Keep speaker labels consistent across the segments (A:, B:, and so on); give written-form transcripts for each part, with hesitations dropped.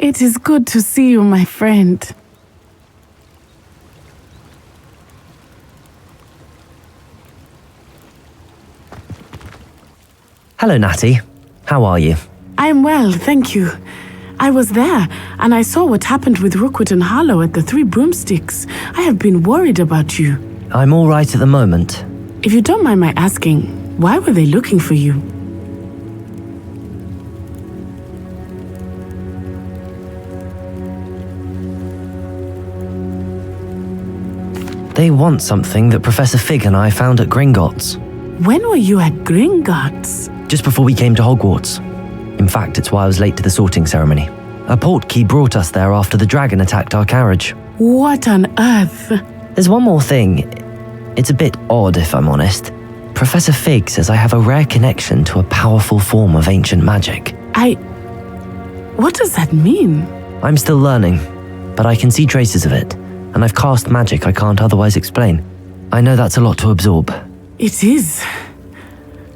A: It is good to see you, my friend.
B: Hello, Natty. How are you?
A: I'm well, thank you. I was there, and I saw what happened with Rookwood and Harlow at the Three Broomsticks. I have been worried about you.
B: I'm all right at the moment.
A: If you don't mind my asking, why were they looking for you?
B: They want something that Professor Fig and I found at Gringotts.
A: When were you at Gringotts?
B: Just before we came to Hogwarts. In fact, it's why I was late to the sorting ceremony. A portkey brought us there after the dragon attacked our carriage.
A: What on earth?
B: There's one more thing. It's a bit odd, if I'm honest. Professor Fig says I have a rare connection to a powerful form of ancient magic.
A: What does that mean?
B: I'm still learning, but I can see traces of it, and I've cast magic I can't otherwise explain. I know that's a lot to absorb.
A: It is.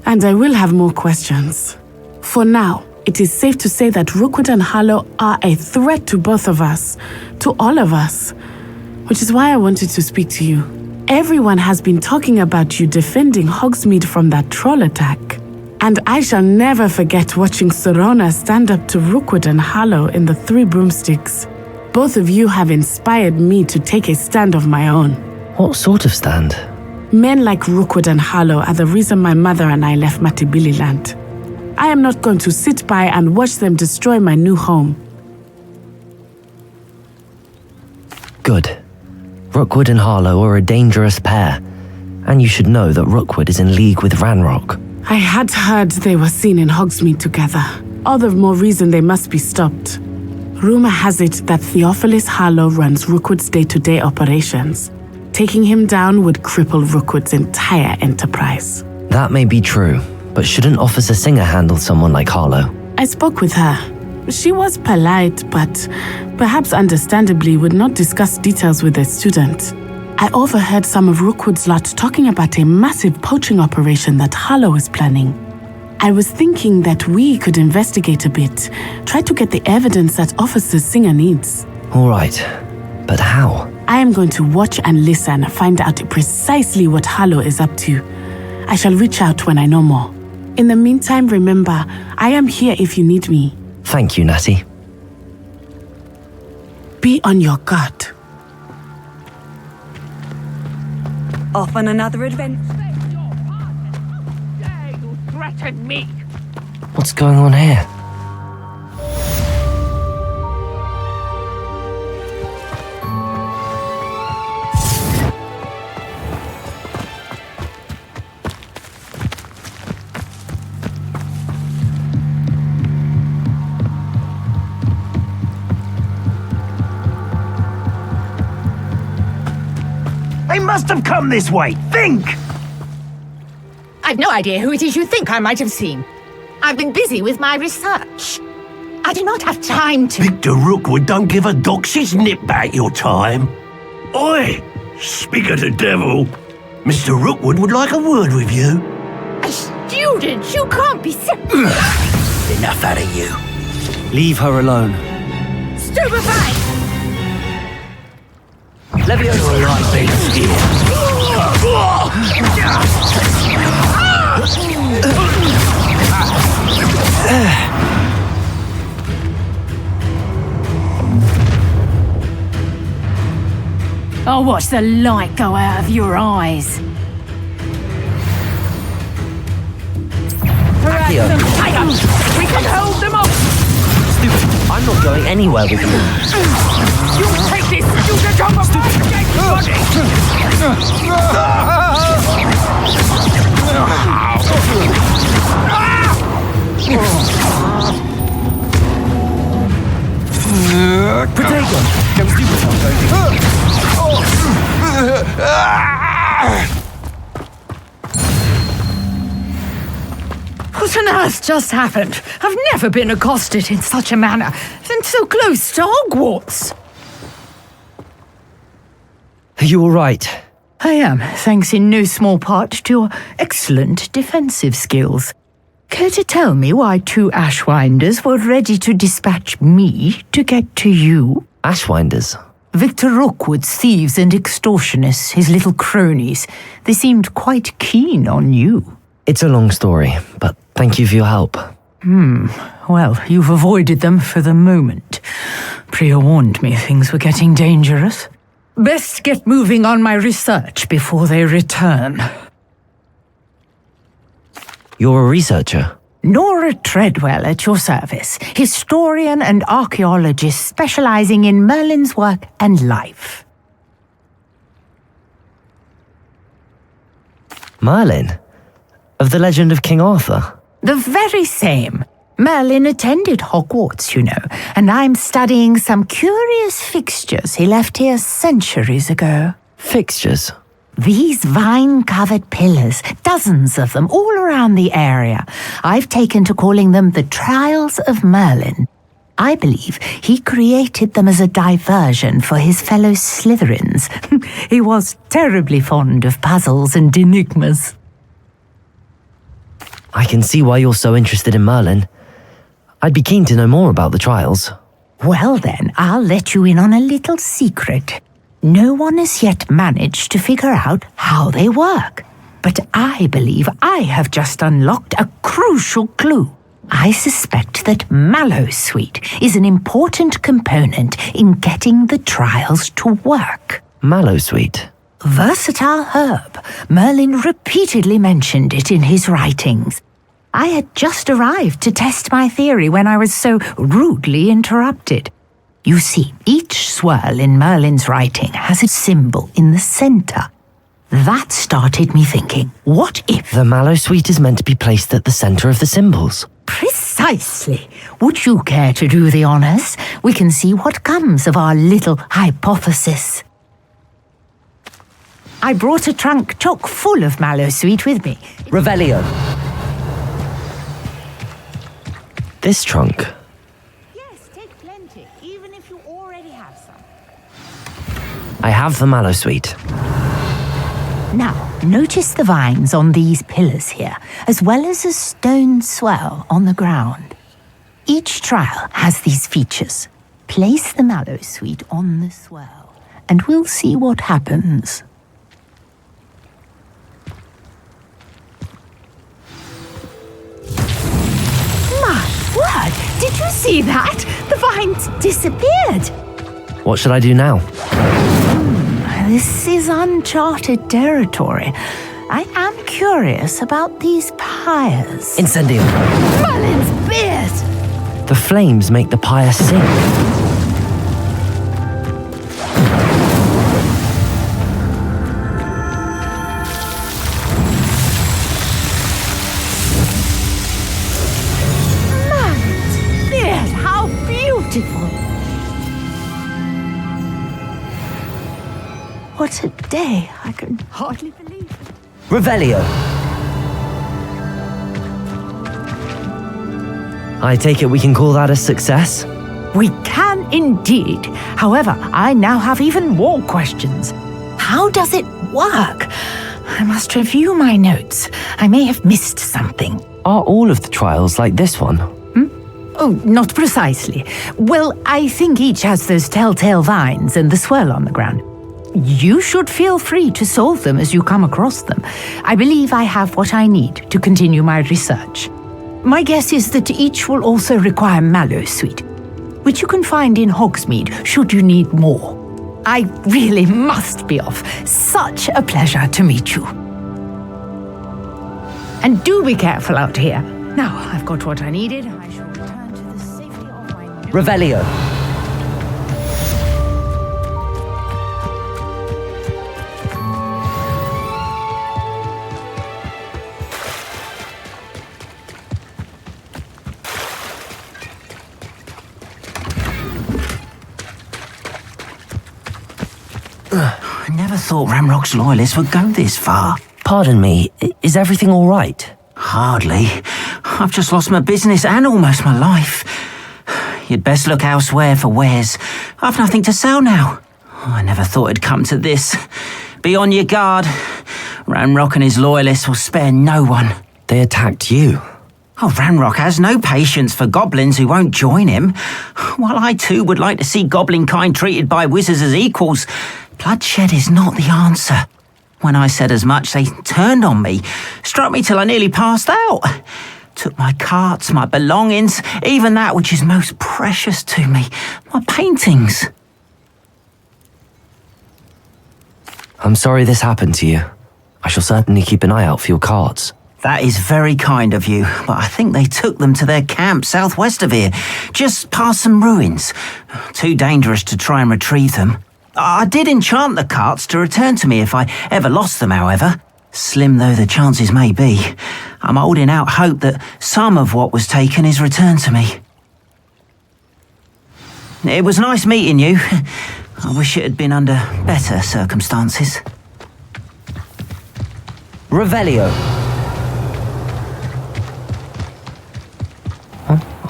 A: And I will have more questions. For now, it is safe to say that Rookwood and Harlow are a threat to both of us, to all of us, which is why I wanted to speak to you. Everyone has been talking about you defending Hogsmeade from that troll attack. And I shall never forget watching Sorona stand up to Rookwood and Harlow in the Three Broomsticks. Both of you have inspired me to take a stand of my own.
B: What sort of stand?
A: Men like Rookwood and Harlow are the reason my mother and I left Matabeleland. I am not going to sit by and watch them destroy my new home.
B: Good. Rookwood and Harlow are a dangerous pair, and you should know that Rookwood is in league with Ranrock.
A: I had heard they were seen in Hogsmeade together. All the more reason they must be stopped. Rumor has it that Theophilus Harlow runs Rookwood's day-to-day operations. Taking him down would cripple Rookwood's entire enterprise.
B: That may be true, but shouldn't Officer Singer handle someone like Harlow?
A: I spoke with her. She was polite, but perhaps understandably would not discuss details with a student. I overheard some of Rookwood's lot talking about a massive poaching operation that Harlow is planning. I was thinking that we could investigate a bit, try to get the evidence that Officer Singer needs.
B: All right, but how?
A: I am going to watch and listen, find out precisely what Harlow is up to. I shall reach out when I know more. In the meantime, remember, I am here if you need me.
B: Thank you, Natty.
A: Be on your guard.
C: Off on another adventure.
D: Dare you threaten me?
B: What's going on here?
E: They must have come this way. Think!
D: I've no idea who it is you think I might have seen. I've been busy with my research. I do not have time to...
E: Victor Rookwood don't give a doxy's nip back your time. Oi! Speak of the devil. Mr. Rookwood would like a word with you.
D: A student? You can't be
E: Enough out of you.
B: Leave her alone.
D: stupefied!
E: Leviosa like these here.
F: I'll watch the light go out of your eyes.
B: Accio.
D: We can hold them off!
B: Stupid. I'm not going anywhere with you.
D: You take this student off of my body!
B: Protagonist. Go stupid,
F: What on earth just happened? I've never been accosted in such a manner, and so close to Hogwarts.
B: Are you all right?
F: I am, thanks in no small part to your excellent defensive skills. Care to tell me why 2 Ashwinders were ready to dispatch me to get to you?
B: Ashwinders?
F: Victor Rookwood's thieves and extortionists, his little cronies. They seemed quite keen on you.
B: It's a long story, but thank you for your help.
F: Well, you've avoided them for the moment. Priya warned me things were getting dangerous. Best get moving on my research before they return.
B: You're a researcher?
F: Nora Treadwell at your service, historian and archaeologist specializing in Merlin's work and life.
B: Merlin? Of the legend of King Arthur?
F: The very same. Merlin attended Hogwarts, you know, and I'm studying some curious fixtures he left here centuries ago.
B: Fixtures?
F: These vine-covered pillars, dozens of them all around the area. I've taken to calling them the Trials of Merlin. I believe he created them as a diversion for his fellow Slytherins. He was terribly fond of puzzles and enigmas.
B: I can see why you're so interested in Merlin. I'd be keen to know more about the trials.
F: Well then, I'll let you in on a little secret. No one has yet managed to figure out how they work. But I believe I have just unlocked a crucial clue. I suspect that Mallowsweet is an important component in getting the trials to work.
B: Mallowsweet?
F: Versatile herb. Merlin repeatedly mentioned it in his writings. I had just arrived to test my theory when I was so rudely interrupted. You see, each swirl in Merlin's writing has a symbol in the center. That started me thinking, what if...
B: The Mallowsweet is meant to be placed at the center of the symbols.
F: Precisely. Would you care to do the honors? We can see what comes of our little hypothesis. I brought a trunk chock full of Mallowsweet with me.
B: Revelio. This trunk.
F: Yes, take plenty, even if you already have some.
B: I have the Mallowsweet.
F: Now, notice the vines on these pillars here, as well as a stone swell on the ground. Each trial has these features. Place the Mallowsweet on the swell, and we'll see what happens. Word! Did you see that? The vines disappeared.
B: What should I do now?
F: This is uncharted territory. I am curious about these pyres.
B: Incendio.
F: Merlin's beard!
B: The flames make the pyre sink.
F: What a day. I can hardly believe it.
B: Revelio. I take it we can call that a success?
F: We can indeed. However, I now have even more questions. How does it work? I must review my notes. I may have missed something.
B: Are all of the trials like this one?
F: Oh, not precisely. Well, I think each has those telltale vines and the swirl on the ground. You should feel free to solve them as you come across them. I believe I have what I need to continue my research. My guess is that each will also require Mallowsweet, which you can find in Hogsmeade should you need more. I really must be off. Such a pleasure to meet you. And do be careful out here. Now I've got what I needed. I shall return to the safety of my...
B: Revelio.
G: I never thought Ramrock's loyalists would go this far.
B: Pardon me, is everything all right?
G: Hardly. I've just lost my business and almost my life. You'd best look elsewhere for wares. I've nothing to sell now. I never thought it'd come to this. Be on your guard. Ramrock and his loyalists will spare no one.
B: They attacked you.
G: Oh, Ranrock has no patience for goblins who won't join him. While I too would like to see goblin kind treated by wizards as equals, bloodshed is not the answer. When I said as much, they turned on me, struck me till I nearly passed out. Took my carts, my belongings, even that which is most precious to me, my paintings.
B: I'm sorry this happened to you. I shall certainly keep an eye out for your carts.
G: That is very kind of you, but I think they took them to their camp southwest of here, just past some ruins. Too dangerous to try and retrieve them. I did enchant the carts to return to me if I ever lost them, however. Slim though the chances may be, I'm holding out hope that some of what was taken is returned to me. It was nice meeting you. I wish it had been under better circumstances.
B: Revelio.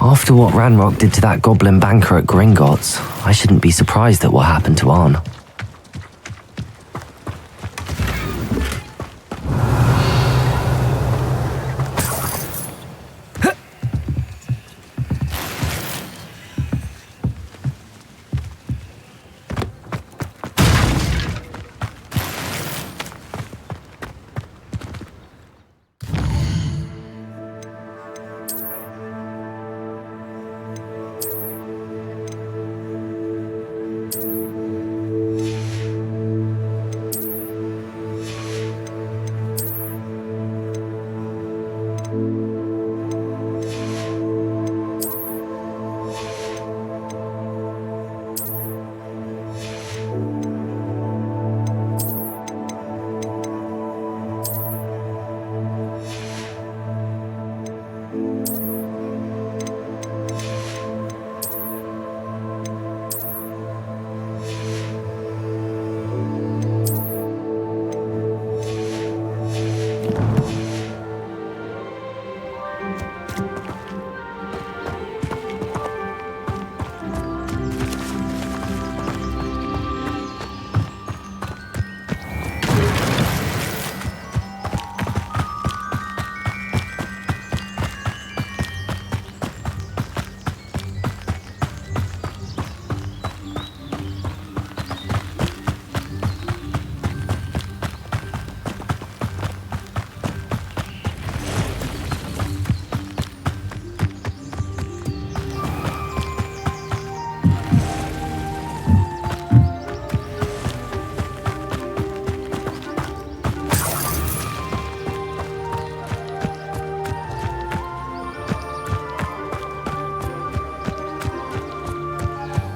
B: After what Ranrock did to that goblin banker at Gringotts, I shouldn't be surprised at what happened to Arn.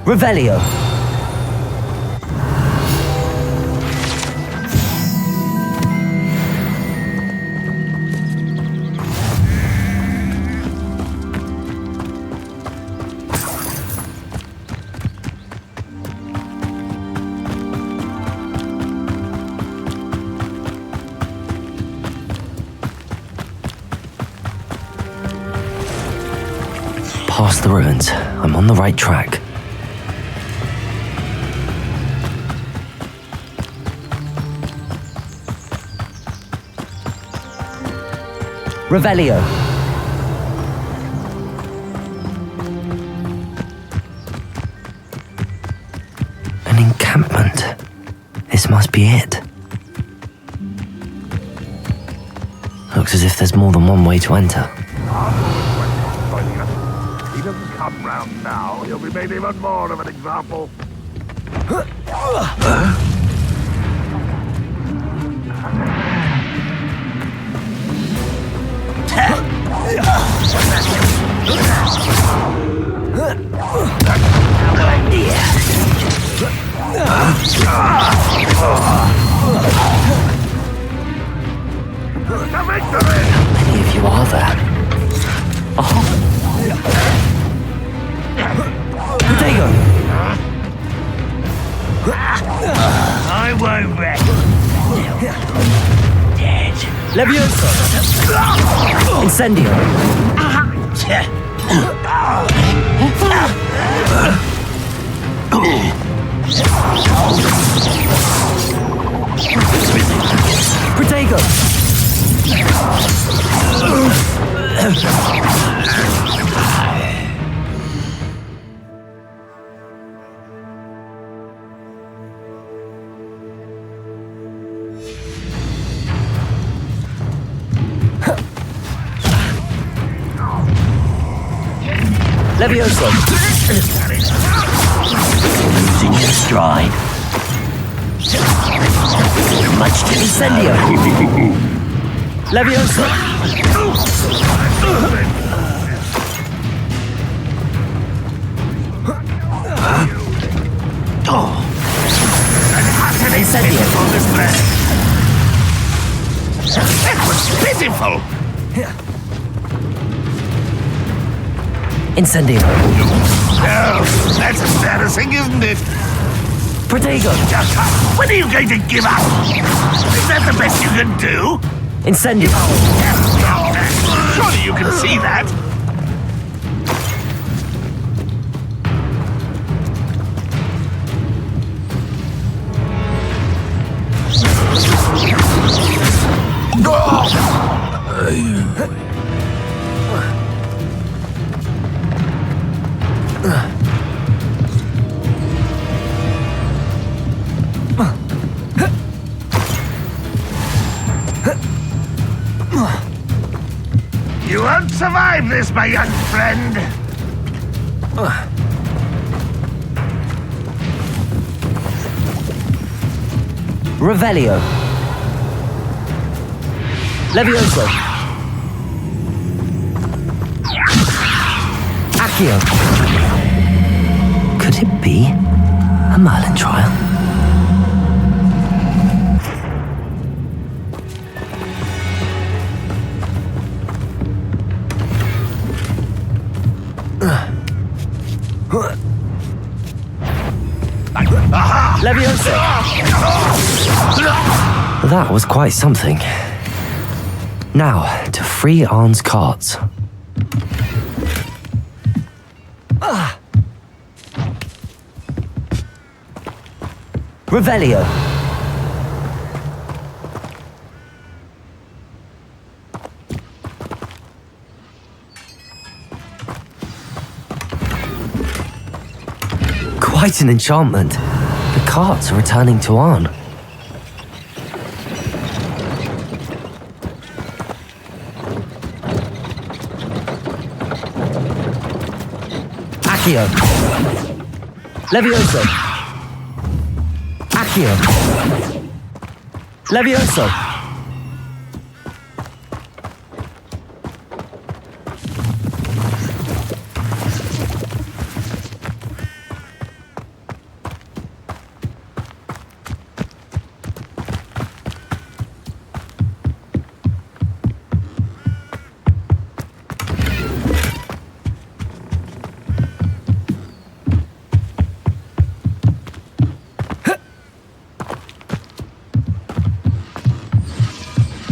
B: Revelio. Past the ruins. I'm on the right track. Revelio. An encampment. This must be it. Looks as if there's more than one way to enter.
H: He doesn't come round now, he'll be made even more of an example.
B: Many of you are there. Oh. Potato!
E: I won't rest. Dead.
B: Levioso! Incendio! Protego! Levioso!
E: Losing your stride. Much to
B: Incendio! Levioso! Incendio!
H: That was pitiful!
B: Incendio!
H: Oh, that's embarrassing, isn't it?
B: Protego!
H: When are you going to give up? Is that the best you can do?
B: Incendio!
H: Surely you can see that. You won't survive this, my young friend.
B: Revelio! Levioso! Accio! Could it be a Merlin trial? Levioso! That was quite something. Now, to free Arn's carts. Revelio! Quite an enchantment. The carts are returning to Arn. Accio! Levioso! Accio! Levioso!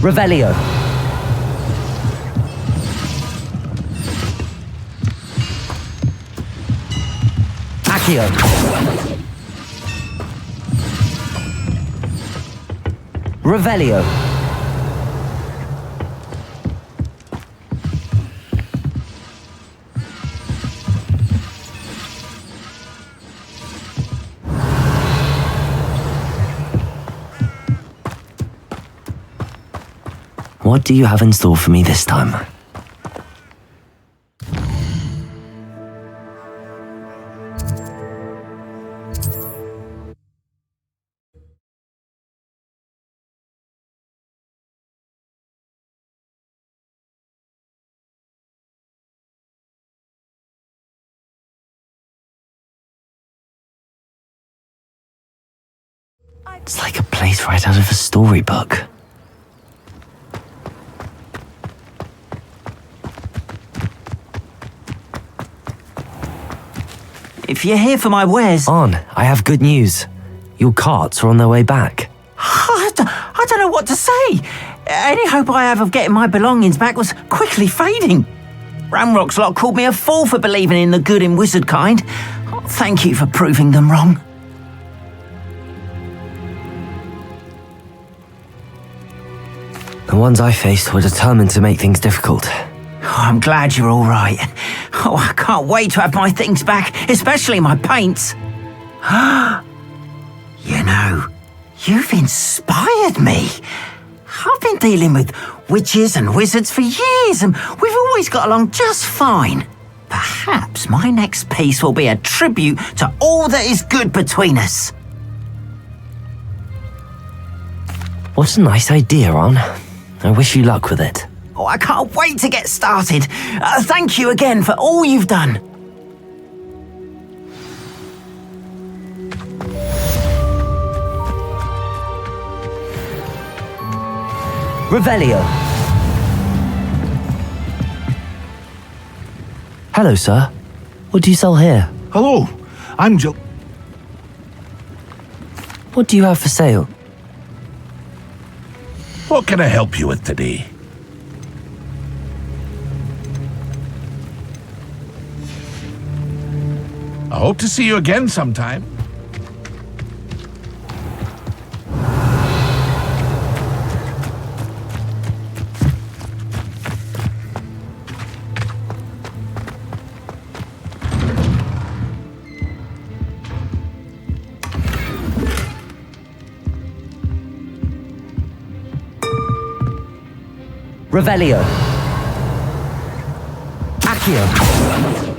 B: Revelio! Accio! Revelio! What do you have in store for me this time? It's like a place right out of a storybook.
G: If you're here for my wares...
B: Arn, I have good news. Your carts are on their way back.
G: I don't know what to say. Any hope I have of getting my belongings back was quickly fading. Ramrock's lot called me a fool for believing in the good in wizard kind. Thank you for proving them wrong.
B: The ones I faced were determined to make things difficult.
G: Oh, I'm glad you're all right. Oh, I can't wait to have my things back, especially my paints. You know, you've inspired me. I've been dealing with witches and wizards for years, and we've always got along just fine. Perhaps my next piece will be a tribute to all that is good between us.
B: What a nice idea, Ron. I wish you luck with it.
G: Oh, I can't wait to get started. Thank you again for all you've done.
B: Revelio. Hello, sir. What do you sell here?
H: Hello, I'm Jill.
B: What do you have for sale?
H: What can I help you with today? I hope to see you again sometime.
B: Revelio. Accio.